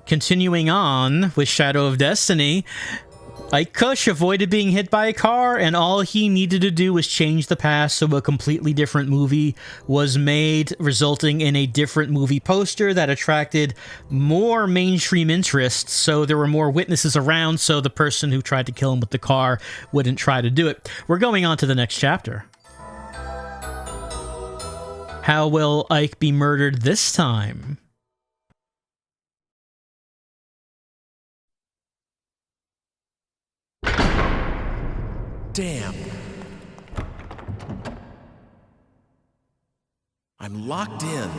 Continuing on with Shadow of Destiny, Eike avoided being hit by a car, and all he needed to do was change the past so a completely different movie was made, resulting in a different movie poster that attracted more mainstream interest, so there were more witnesses around, so the person who tried to kill him with the car wouldn't try to do it. We're going on to the next chapter. How will Eike be murdered this time? Damn. I'm locked in.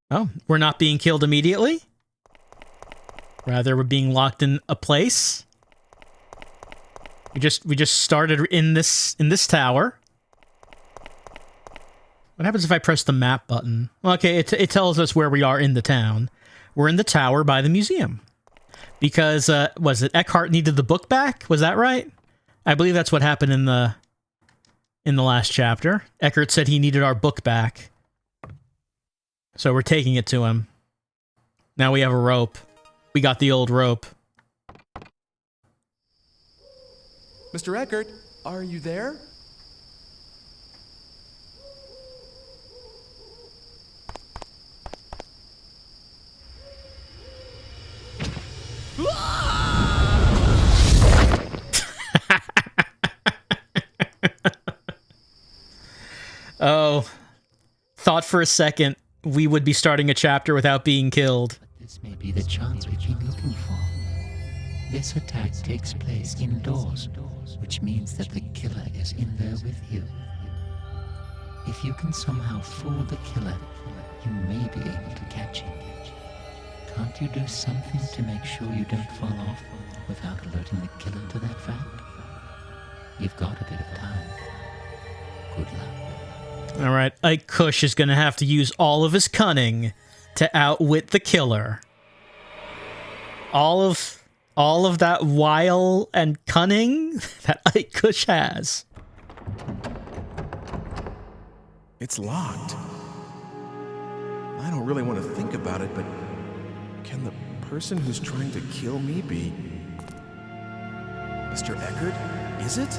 Oh, we're not being killed immediately? Rather, we're being locked in a place? We just started in this tower. What happens if I press the map button? Well, okay, it tells us where we are in the town. We're in the tower by the museum. Because, was it Eckhart needed the book back? Was that right? I believe that's what happened in the last chapter. Eckhart said he needed our book back. So we're taking it to him. Now we have a rope. We got the old rope. Mr. Eckert, are you there? Oh, thought for a second we would be starting a chapter without being killed. This may be the chance we've been looking for. This attack takes place indoors, which means that the killer is in there with you. If you can somehow fool the killer, you may be able to catch him. Can't you do something to make sure you don't fall off without alerting the killer to that fact? You've got a bit of time. Good luck. All right, Ike Kush is going to have to use all of his cunning to outwit the killer. All of that wile and cunning that Ike Kush has. It's locked. I don't really want to think about it, but can the person who's trying to kill me be Mr. Eckert? Is it?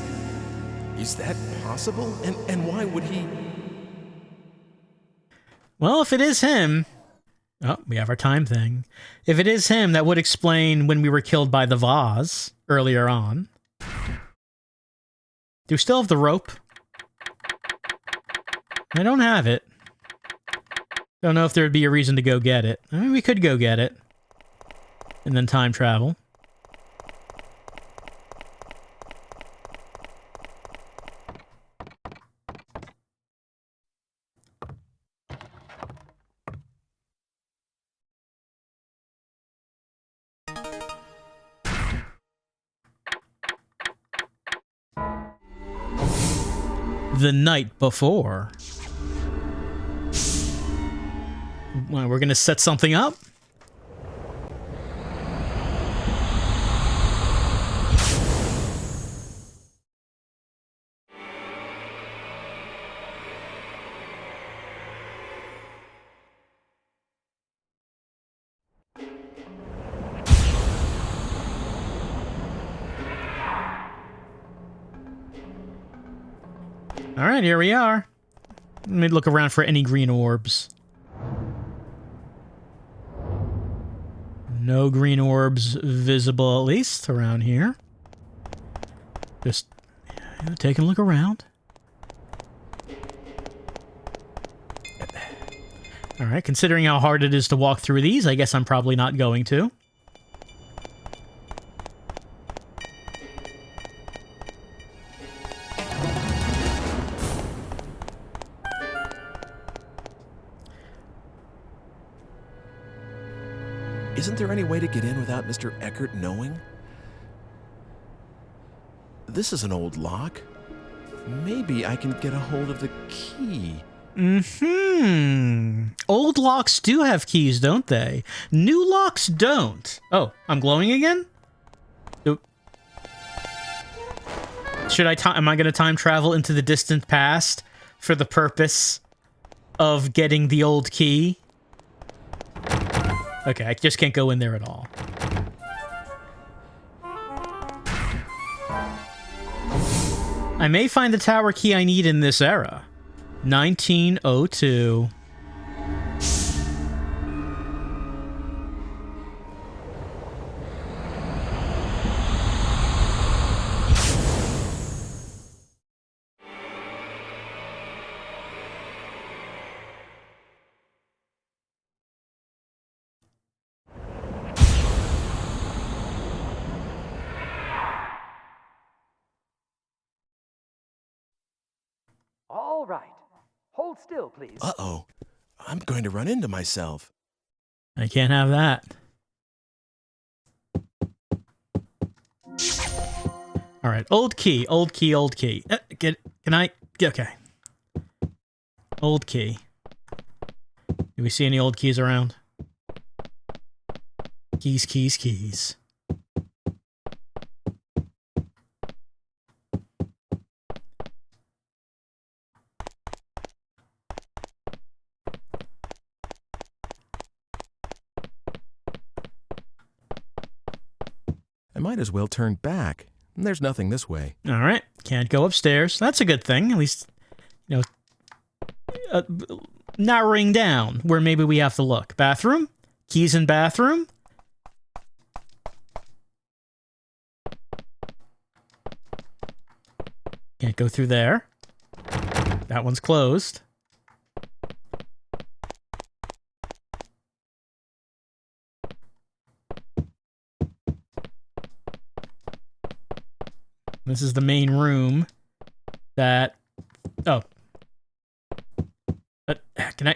Is that possible? And why would he? Well, if it is him... Oh, we have our time thing. If it is him, that would explain when we were killed by the vase earlier on. Do we still have the rope? I don't have it. Don't know if there'd be a reason to go get it. I mean, we could go get it. And then time travel. The night before. Well, we're gonna set something up? Alright, here we are. Let me look around for any green orbs. No green orbs visible, at least, around here. Just taking a look around. Alright, considering how hard it is to walk through these, I guess I'm probably not going to. Isn't there any way to get in without Mr. Eckert knowing? This is an old lock. Maybe I can get a hold of the key. Old locks do have keys, don't they? New locks don't. Oh, I'm glowing again? Should I am I going to time travel into the distant past for the purpose of getting the old key. Okay, I just can't go in there at all. I may find the tower key I need in this era. 1902. All right. Hold still, please. Uh-oh. I'm going to run into myself. I can't have that. All right, old key, old key, old key. Can I? Okay. Old key. Do we see any old keys around? Keys, keys, keys. I might as well turn back. There's nothing this way. All right, can't go upstairs. That's a good thing. At least, you know, narrowing down where maybe we have to look. Bathroom? Keys in bathroom? Can't go through there. That one's closed. This is the main room that... Oh. Can I...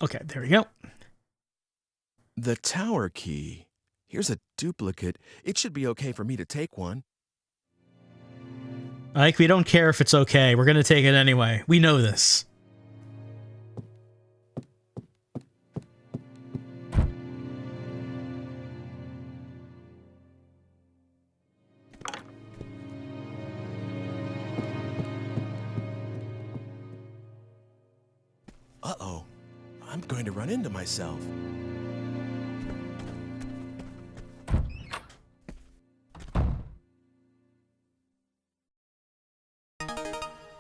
Okay, there we go. The tower key. Here's a duplicate. It should be okay for me to take one. Ike, we don't care if it's okay. We're going to take it anyway. We know this. Uh-oh. I'm going to run into myself.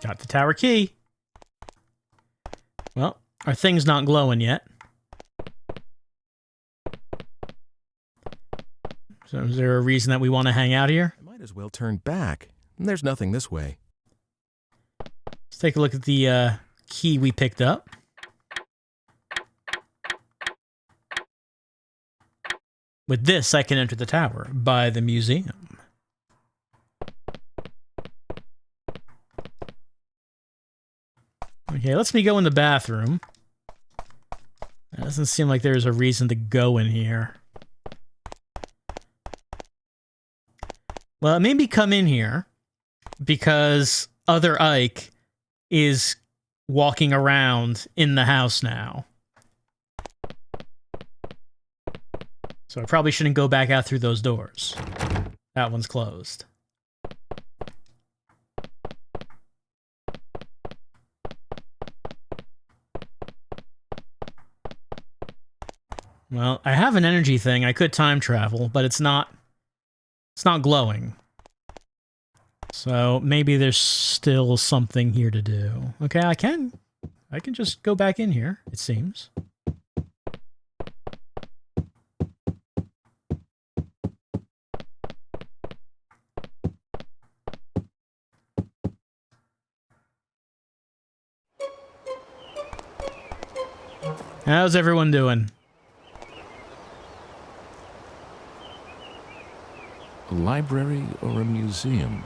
Got the tower key. Well, our thing's not glowing yet. So is there a reason that we want to hang out here? I might as well turn back. There's nothing this way. Let's take a look at the key we picked up. With this, I can enter the tower by the museum. Okay, let's me go in the bathroom. It doesn't seem like there's a reason to go in here. Well, it made me come in here because other Ike is walking around in the house now. So I probably shouldn't go back out through those doors. That one's closed. Well, I have an energy thing. I could time travel, but it's not glowing. So maybe there's still something here to do. Okay, I can just go back in here, it seems. How's everyone doing? A library or a museum?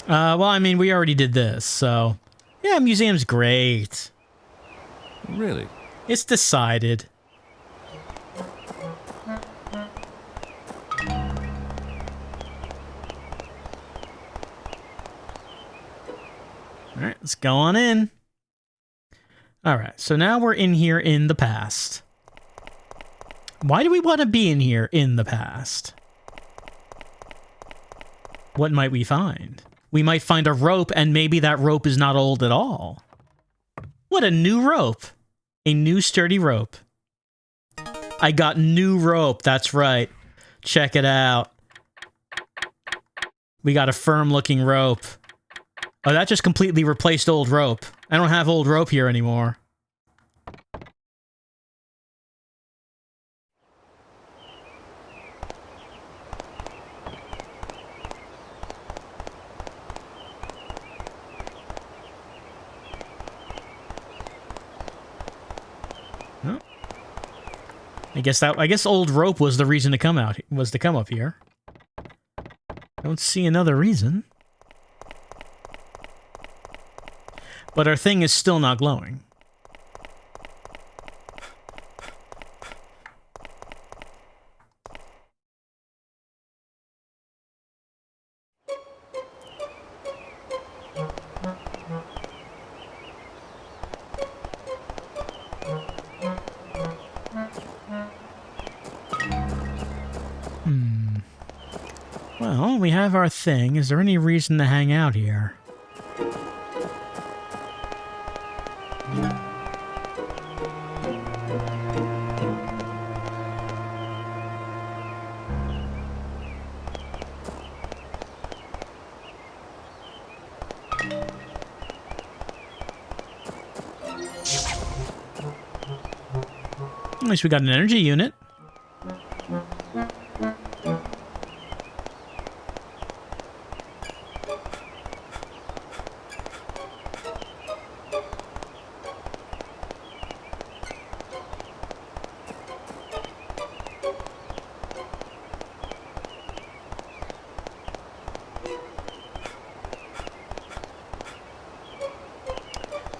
Well, I mean, we already did this, so... Yeah, museum's great. Really? It's decided. Alright, let's go on in. Alright, so now we're in here in the past. Why do we want to be in here in the past? What might we find? we might find a rope, and maybe that rope is not old at all. What a new rope. A new sturdy rope. I got new rope, that's right. Check it out. We got a firm-looking rope. Oh, that just completely replaced old rope. I don't have old rope here anymore. Oh. I guess old rope was the reason to come up here. Don't see another reason. But our thing is still not glowing. Well, we have our thing. Is there any reason to hang out here? At least we got an energy unit.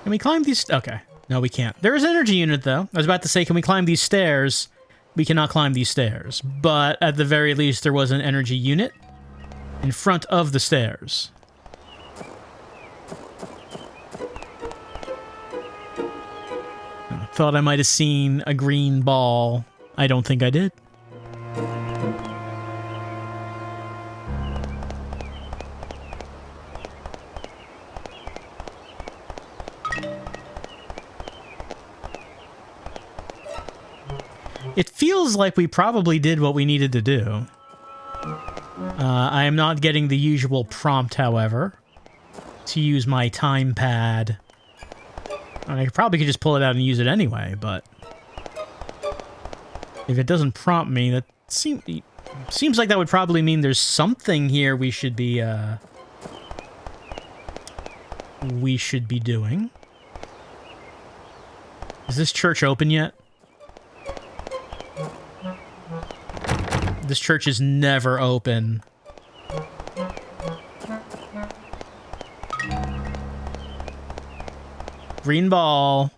Can we climb these? Okay. No, we can't. There is an energy unit, though. I was about to say, can we climb these stairs? We cannot climb these stairs. But at the very least, there was an energy unit in front of the stairs. I thought I might have seen a green ball. I don't think I did. It feels like we probably did what we needed to do. I am not getting the usual prompt, however, to use my time pad. I probably could just pull it out and use it anyway, but if it doesn't prompt me, that seems like that would probably mean there's something here we should be doing. Is this church open yet? This church is never open. Green ball.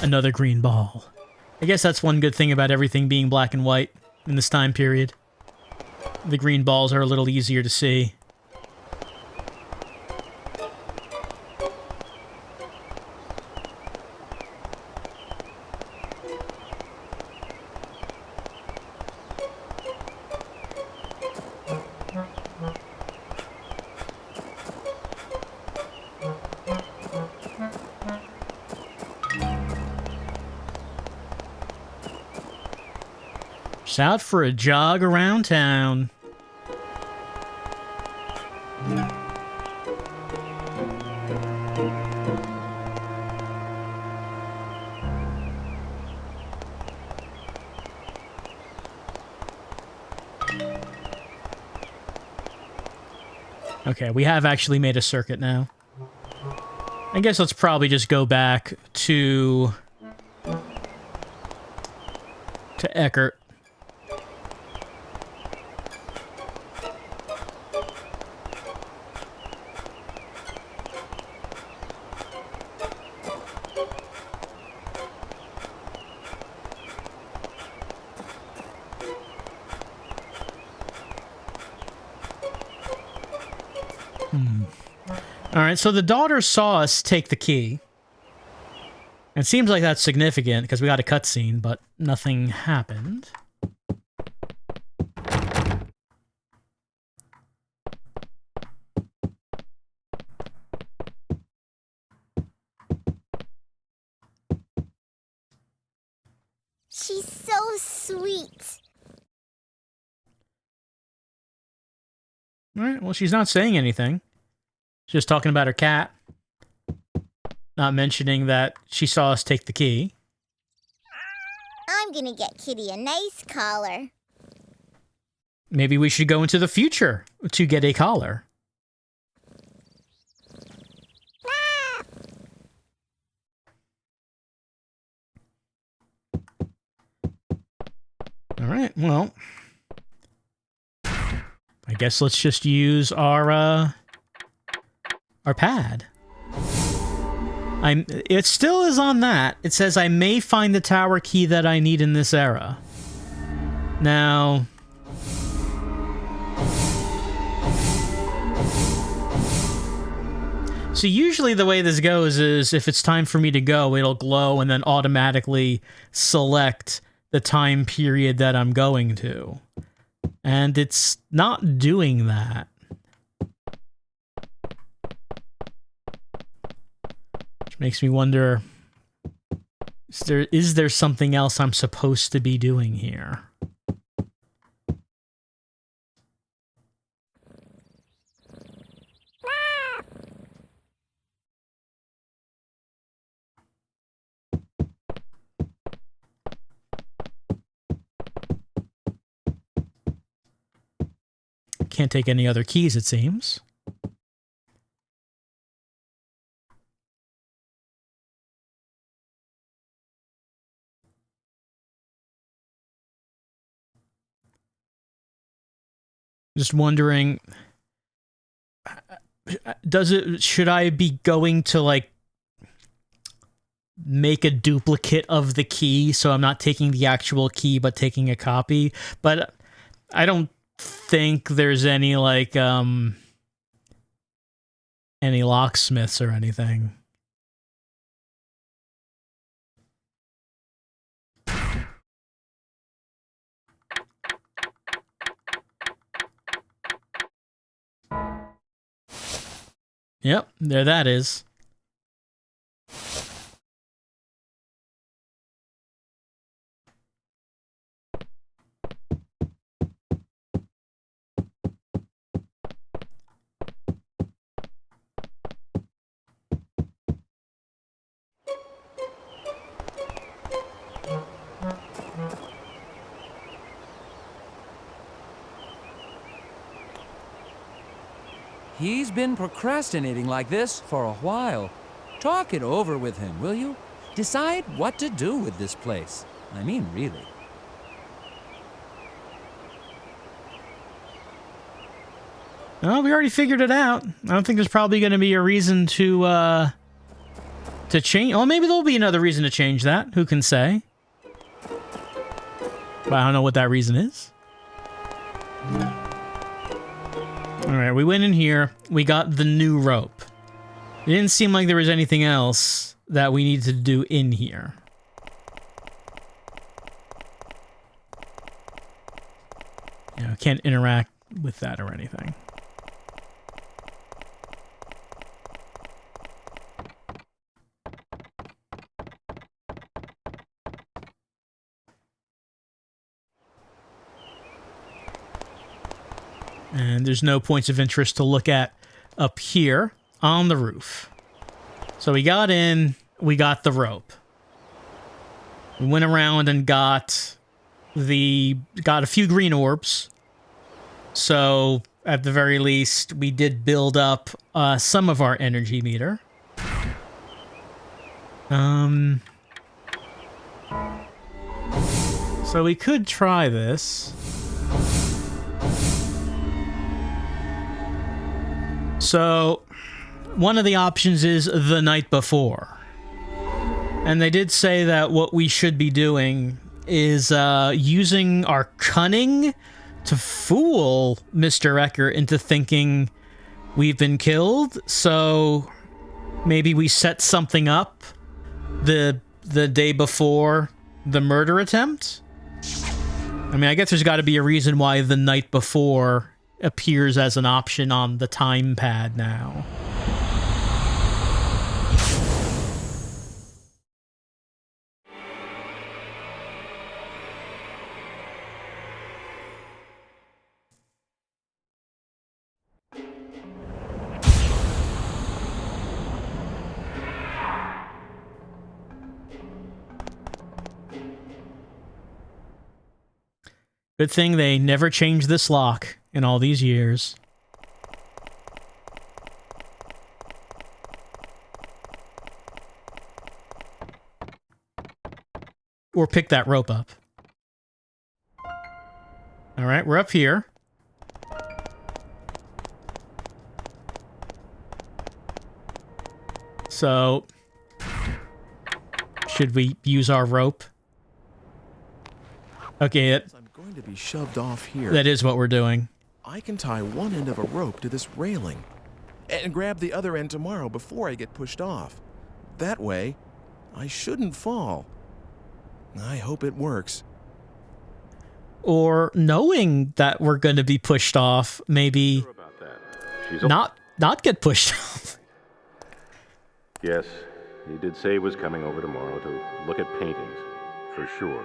Another green ball. I guess that's one good thing about everything being black and white in this time period. The green balls are a little easier to see. Out for a jog around town. Okay, we have actually made a circuit now. I guess let's probably just go back to Eckert. Alright, so the daughter saw us take the key. It seems like that's significant, because we got a cutscene, but nothing happened. She's so sweet. Alright, well, she's not saying anything. She's just talking about her cat. Not mentioning that she saw us take the key. I'm gonna get Kitty a nice collar. Maybe we should go into the future to get a collar. Alright, well... I guess let's just use our pad. It still is on that. It says, I may find the tower key that I need in this era. Now... So usually the way this goes is, if it's time for me to go, it'll glow and then automatically select the time period that I'm going to. And it's not doing that. Which makes me wonder, is there something else I'm supposed to be doing here? Can't take any other keys, it seems. Just wondering, should I be going to, like, make a duplicate of the key so I'm not taking the actual key but taking a copy? But I don't think there's any, like, any locksmiths or anything. Yep, there that is. He's been procrastinating like this for a while. Talk it over with him, will you? Decide what to do with this place. I mean, really. Well, we already figured it out. I don't think there's probably going to be a reason to change. Well, maybe there'll be another reason to change that. Who can say? But I don't know what that reason is. Alright, we went in here. We got the new rope. It didn't seem like there was anything else that we needed to do in here. You know, can't interact with that or anything. And there's no points of interest to look at up here on the roof. So we got in, we got the rope. We went around and got a few green orbs. So at the very least, we did build up some of our energy meter. So we could try this. So, one of the options is the night before. And they did say that what we should be doing is using our cunning to fool Mr. Eike into thinking we've been killed, so maybe we set something up the day before the murder attempt? I mean, I guess there's got to be a reason why the night before appears as an option on the time pad now. Good thing they never changed this lock in all these years. Or pick that rope up. Alright, we're up here. So, should we use our rope? Okay, I'm going to be shoved off here. that is what we're doing. I can tie one end of a rope to this railing and grab the other end tomorrow before I get pushed off. That way, I shouldn't fall. I hope it works. Or knowing that we're going to be pushed off, maybe not get pushed off. Yes, he did say he was coming over tomorrow to look at paintings, for sure.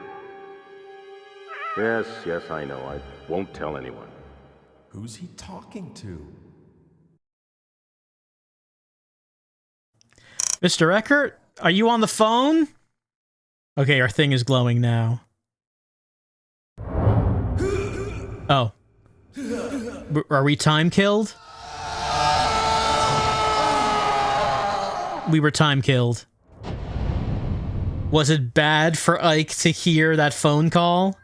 Yes, I know. I won't tell anyone. Who's he talking to? Mr. Eckert, are you on the phone? Okay, our thing is glowing now. Oh. Are we time killed? We were time killed. Was it bad for Ike to hear that phone call?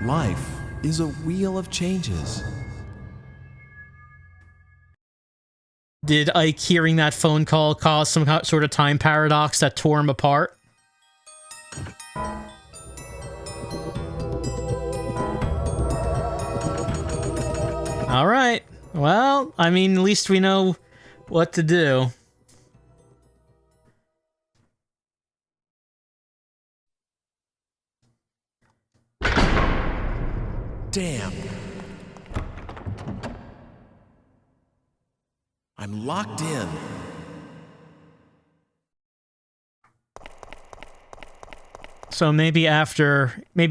Life is a wheel of changes. Did Ike hearing that phone call cause some sort of time paradox that tore him apart? All right. Well, I mean, at least we know what to do. Damn. I'm locked in. So maybe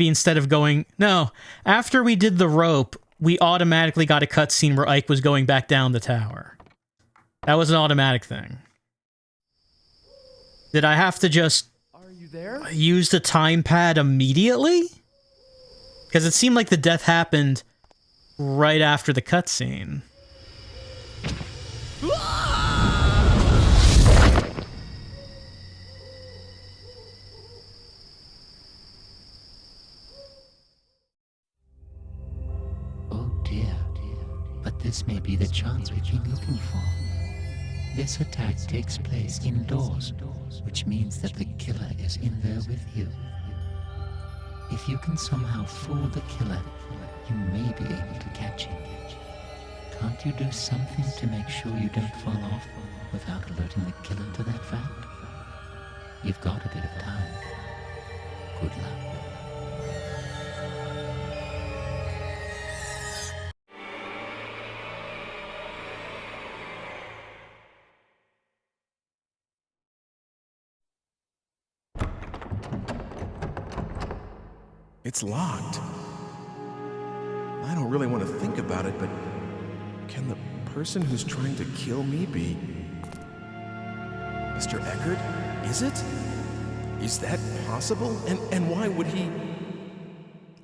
instead of going... No, after we did the rope, we automatically got a cutscene where Ike was going back down the tower. That was an automatic thing. Did I have to just use the time pad immediately? Because it seemed like the death happened right after the cutscene. Oh dear. But this may be the chance we've been looking for. This attack takes place indoors, which means that the killer is in there with you. If you can somehow fool the killer, you may be able to catch him. Can't you do something to make sure you don't fall off without alerting the killer to that fact? You've got a bit of time. Good luck. It's locked. I don't really want to think about it, but can the person who's trying to kill me be Mr. Eckert? Is it? Is that possible? And why would he...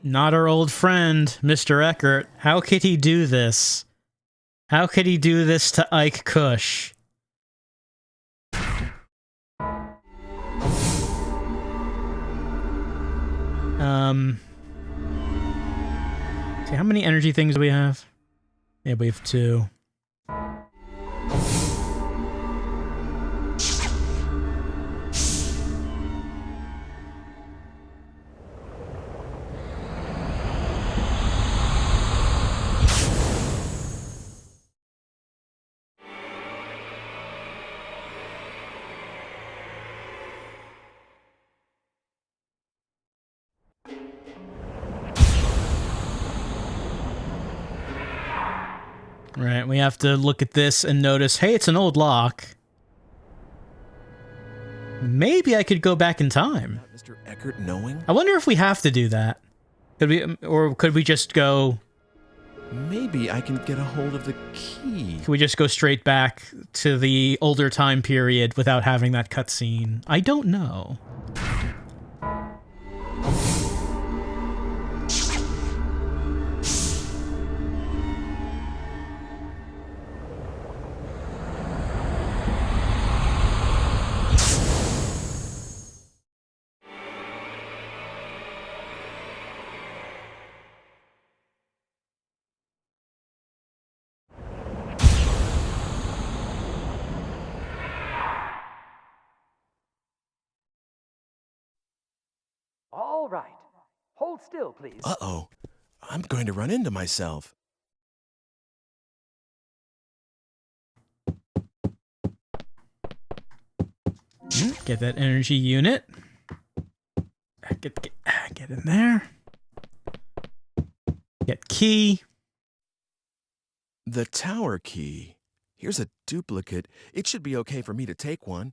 Not our old friend, Mr. Eckert. How could he do this? How could he do this to Ike Kush? See, how many energy things do we have? Yeah, we have 2. Right, we have to look at this and notice, hey, it's an old lock. Maybe I could go back in time. Without Mr. Eckert knowing? I wonder if we have to do that. Could we, or could we just go... Maybe I can get a hold of the key. Could we just go straight back to the older time period without having that cutscene? I don't know. All right. Hold still, please. Uh-oh. I'm going to run into myself. Get that energy unit. Get in there. Get key. The tower key. Here's a duplicate. It should be okay for me to take one.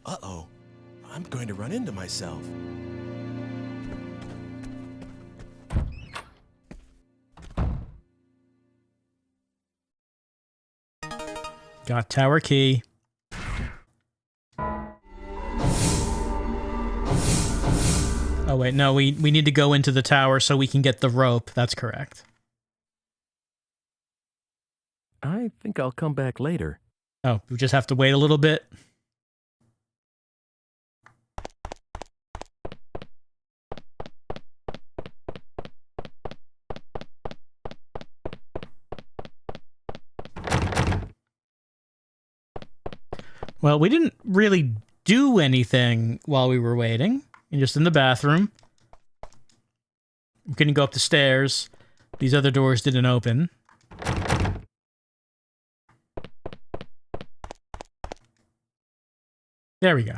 Uh-oh. I'm going to run into myself. Got tower key. Oh wait, no, we need to go into the tower so we can get the rope. That's correct. I think I'll come back later. Oh, we just have to wait a little bit. Well, we didn't really do anything while we were waiting. You're just in the bathroom. We couldn't go up the stairs. These other doors didn't open. There we go.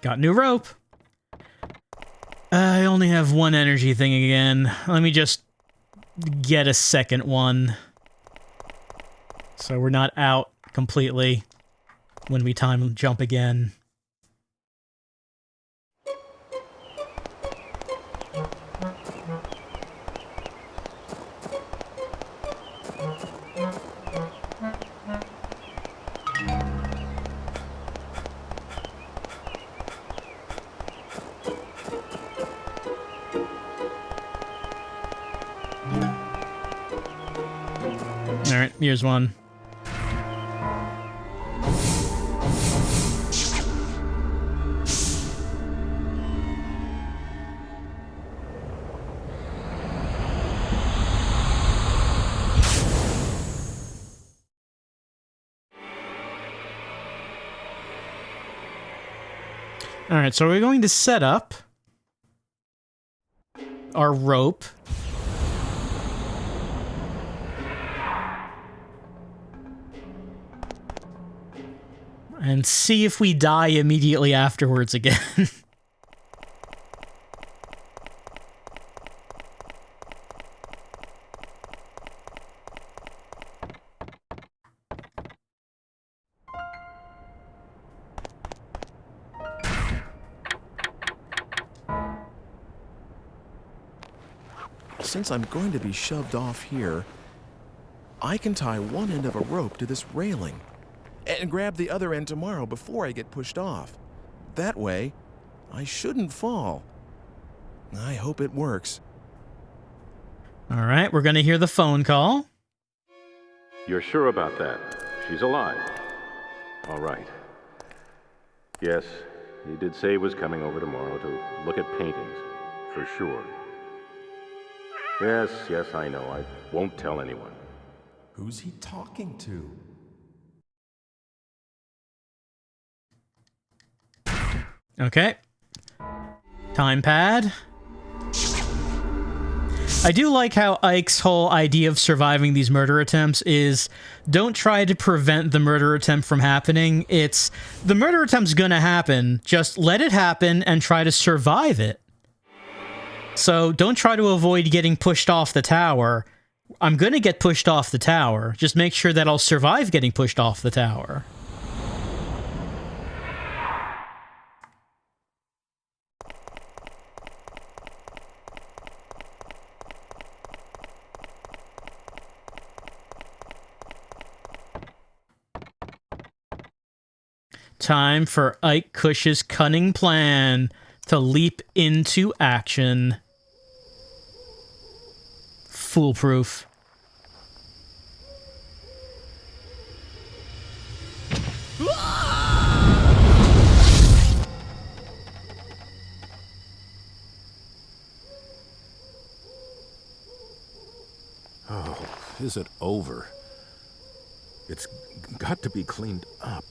Got new rope. I only have one energy thing again. Let me just get a second one. So we're not out completely when we time jump again. Alright, here's one. Alright, so we're going to set up our rope. And see if we die immediately afterwards again. since I'm going to be shoved off here, I can tie one end of a rope to this railing and grab the other end tomorrow before I get pushed off. That way, I shouldn't fall. I hope it works. All right, we're going to hear the phone call. You're sure about that? She's alive. All right. Yes, he did say he was coming over tomorrow to look at paintings, for sure. Yes, I know. I won't tell anyone. Who's he talking to? Okay. Time pad. I do like how Ike's whole idea of surviving these murder attempts is don't try to prevent the murder attempt from happening. It's the murder attempt's gonna happen. Just let it happen and try to survive it. So don't try to avoid getting pushed off the tower. I'm gonna get pushed off the tower. Just make sure that I'll survive getting pushed off the tower. Time for Ike Cush's cunning plan to leap into action. Foolproof. Oh, is it over? It's got to be cleaned up.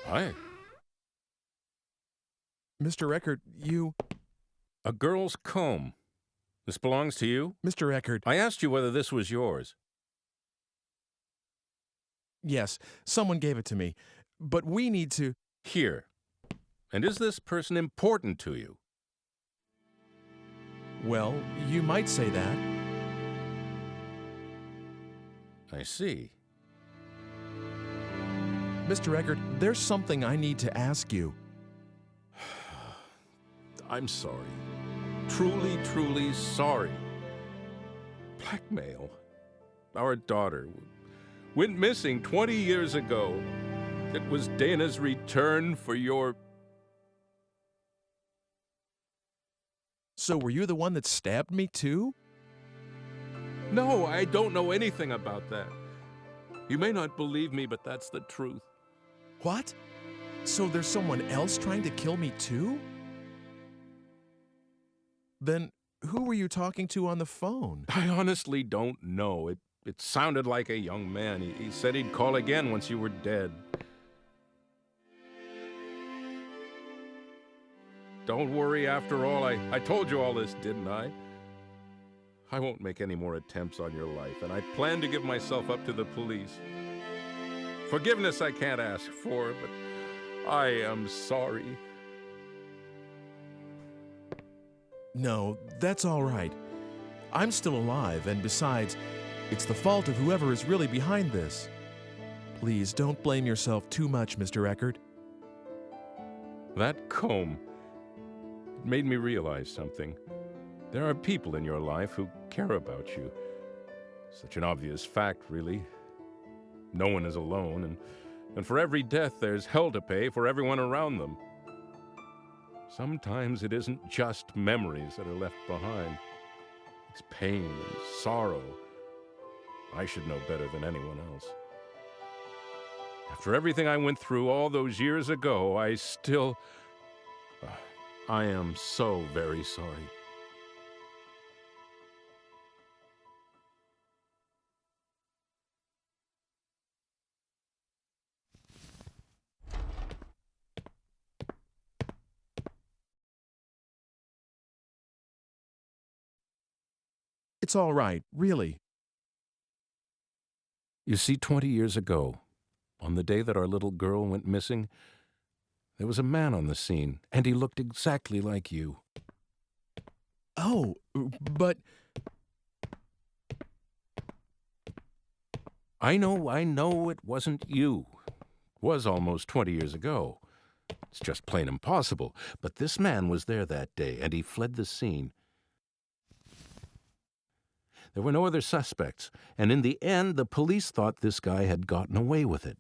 Hi. Mr. Eckert, you... A girl's comb. This belongs to you? Mr. Eckert... I asked you whether this was yours. Yes, someone gave it to me. But we need to... Here. And is this person important to you? Well, you might say that. I see. Mr. Eckert, there's something I need to ask you. I'm sorry. Truly sorry. Blackmail. Our daughter went missing 20 years ago. It was Dana's return for your... So were you the one that stabbed me too? No, I don't know anything about that. You may not believe me, but that's the truth. What? So there's someone else trying to kill me too? Then who were you talking to on the phone? I honestly don't know. It sounded like a young man. He said he'd call again once you were dead. Don't worry, after all, I told you all this, didn't I? I won't make any more attempts on your life, and I plan to give myself up to the police. Forgiveness I can't ask for, but I am sorry. No, that's all right. I'm still alive, and besides, it's the fault of whoever is really behind this. Please don't blame yourself too much, Mr. Eckert. That comb made me realize something. There are people in your life who care about you. Such an obvious fact, really. No one is alone, and for every death there's hell to pay for everyone around them. Sometimes it isn't just memories that are left behind. It's pain and sorrow. I should know better than anyone else. After everything I went through all those years ago, I still... I am so very sorry. It's all right, really. You see, 20 years ago, on the day that our little girl went missing, there was a man on the scene, and he looked exactly like you. Oh, but... I know it wasn't you. It was almost 20 years ago. It's just plain impossible. But this man was there that day, and he fled the scene. There were no other suspects, and in the end, the police thought this guy had gotten away with it.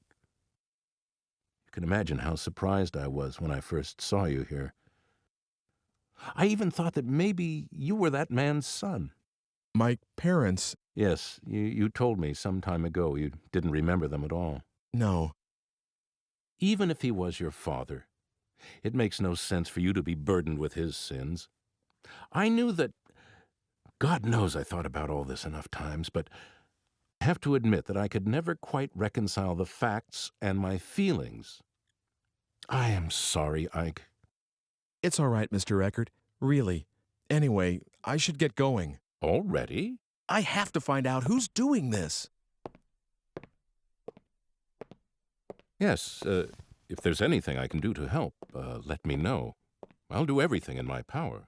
You can imagine how surprised I was when I first saw you here. I even thought that maybe you were that man's son. My parents... Yes, you told me some time ago you didn't remember them at all. No. Even if he was your father, it makes no sense for you to be burdened with his sins. I knew that... God knows I thought about all this enough times, but I have to admit that I could never quite reconcile the facts and my feelings. I am sorry, Ike. It's all right, Mr. Eckert. Really. Anyway, I should get going. Already? I have to find out who's doing this. Yes, if there's anything I can do to help, let me know. I'll do everything in my power.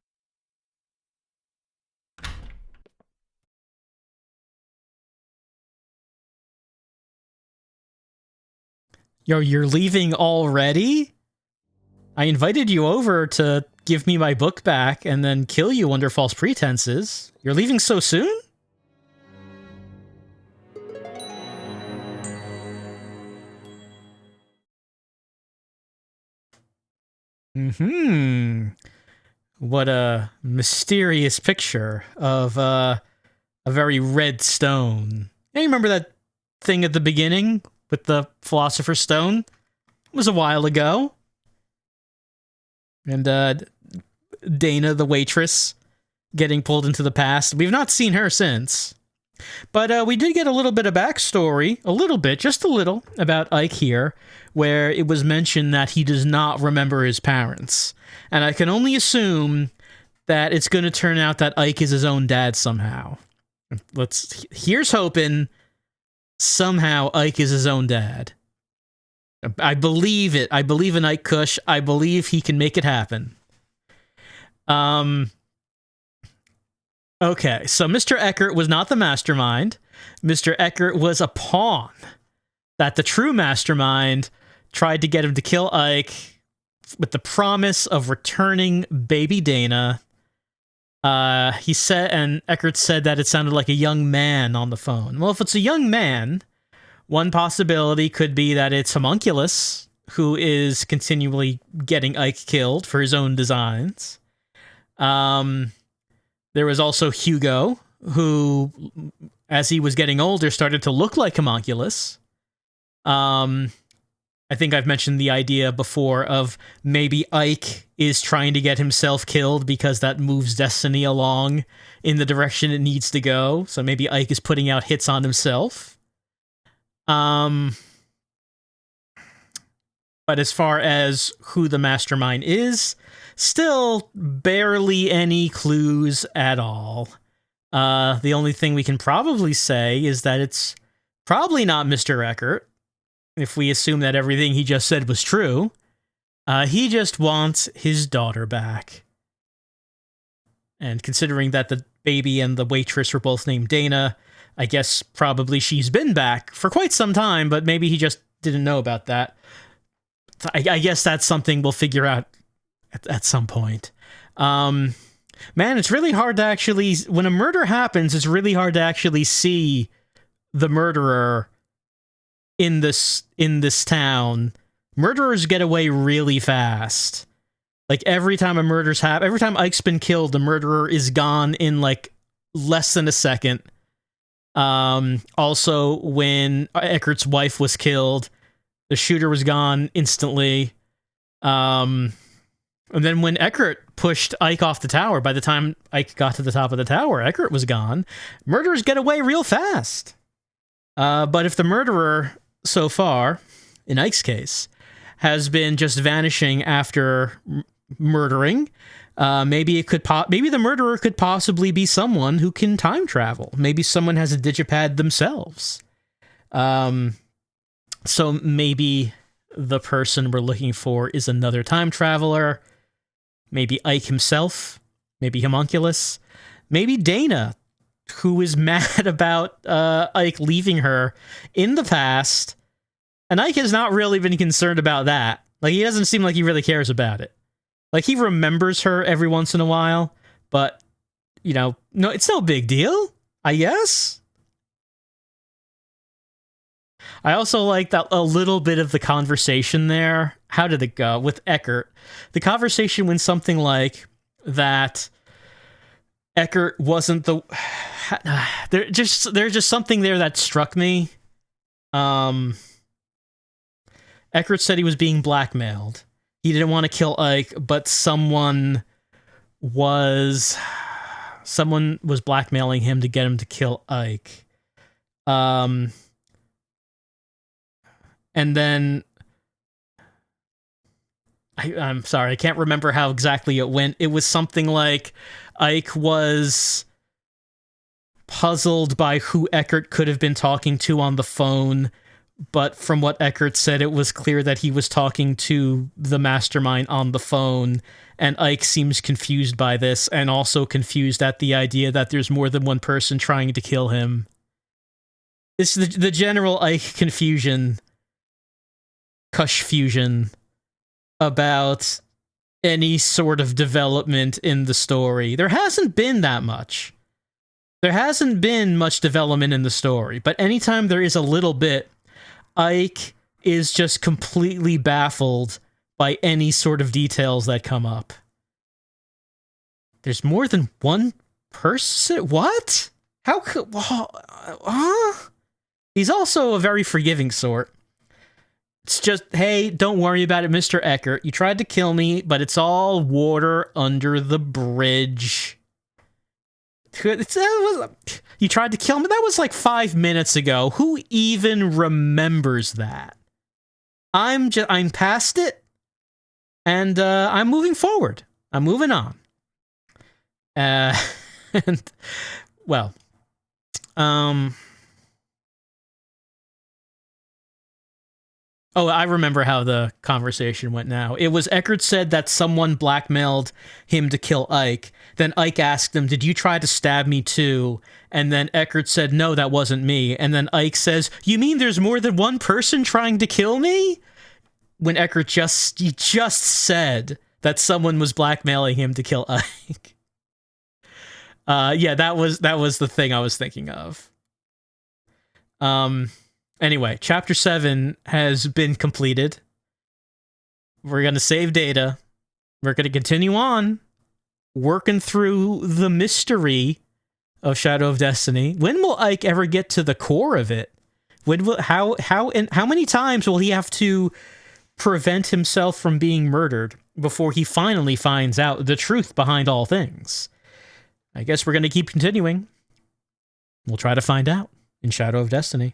Yo, you're leaving already? I invited you over to give me my book back and then kill you under false pretenses. You're leaving so soon? What a mysterious picture of a very red stone. Hey, you remember that thing at the beginning with the Philosopher's Stone? It was a while ago. And Dana, the waitress, getting pulled into the past. We've not seen her since. But we did get a little bit of backstory, just a little, about Ike here, where it was mentioned that he does not remember his parents. And I can only assume that it's going to turn out that Ike is his own dad somehow. Here's hoping somehow Ike is his own dad. I believe it. I believe in Ike Kush. I believe he can make it happen. Okay, so Mr. Eckert was not the mastermind. Mr. Eckert was a pawn that the true mastermind tried to get him to kill Ike with the promise of returning baby Dana. He said, and Eckert said that it sounded like a young man on the phone. Well, if it's a young man, one possibility could be that it's Homunculus, who is continually getting Ike killed for his own designs. There was also Hugo, who, as he was getting older, started to look like Homunculus. I think I've mentioned the idea before of maybe Ike is trying to get himself killed because that moves destiny along in the direction it needs to go. So maybe Ike is putting out hits on himself. But as far as who the mastermind is, still barely any clues at all. The only thing we can probably say is that it's probably not Mr. Eckert, if we assume that everything he just said was true. He just wants his daughter back. And considering that the baby and the waitress were both named Dana, I guess probably she's been back for quite some time, but maybe he just didn't know about that. I guess that's something we'll figure out at some point. Man, it's really hard to actually... When a murder happens, it's really hard to actually see the murderer in this town. Murderers get away really fast. Like, every time every time Ike's been killed, the murderer is gone in, like, less than a second. Also, when Eckert's wife was killed, the shooter was gone instantly. And then when Eckert pushed Ike off the tower, by the time Ike got to the top of the tower, Eckert was gone. Murderers get away real fast. But if the murderer, so far, in Ike's case, has been just vanishing after murdering. Maybe the murderer could possibly be someone who can time travel. Maybe someone has a digipad themselves. So maybe the person we're looking for is another time traveler. Maybe Ike himself. Maybe Homunculus. Maybe Dana, who is mad about Ike leaving her in the past. And Ike has not really been concerned about that. Like, he doesn't seem like he really cares about it. Like, he remembers her every once in a while, but, you know, no, it's no big deal, I guess. I also like that a little bit of the conversation there. How did it go with Eckert? The conversation went something like that Eckert wasn't the... There's just something there that struck me. Eckert said he was being blackmailed. He didn't want to kill Ike, but someone was blackmailing him to get him to kill Ike. And then I'm sorry, I can't remember how exactly it went. It was something like Ike was puzzled by who Eckert could have been talking to on the phone, but from what Eckert said, it was clear that he was talking to the mastermind on the phone, and Ike seems confused by this, and also confused at the idea that there's more than one person trying to kill him. It's the general Ike confusion, Cush fusion, about any sort of development in the story. There hasn't been that much. There hasn't been much development in the story, but anytime there is a little bit, Ike is just completely baffled by any sort of details that come up. There's more than one person? What? How could... Huh? He's also a very forgiving sort. It's just, hey, don't worry about it, Mr. Eckert. You tried to kill me, but it's all water under the bridge. You tried to kill me? That was like 5 minutes ago. Who even remembers that? I'm past it, and I'm moving forward. I'm moving on. And, well, oh, I remember how the conversation went now. It was Eckert said that someone blackmailed him to kill Ike. Then Ike asked him, "Did you try to stab me too?" And then Eckert said, "No, that wasn't me." And then Ike says, "You mean there's more than one person trying to kill me?" When Eckert just said that someone was blackmailing him to kill Ike. Yeah, that was the thing I was thinking of. Anyway, Chapter 7 has been completed. We're going to save data. We're going to continue on, working through the mystery of Shadow of Destiny. When will Ike ever get to the core of it? How many times will he have to prevent himself from being murdered before he finally finds out the truth behind all things? I guess we're going to keep continuing. We'll try to find out in Shadow of Destiny.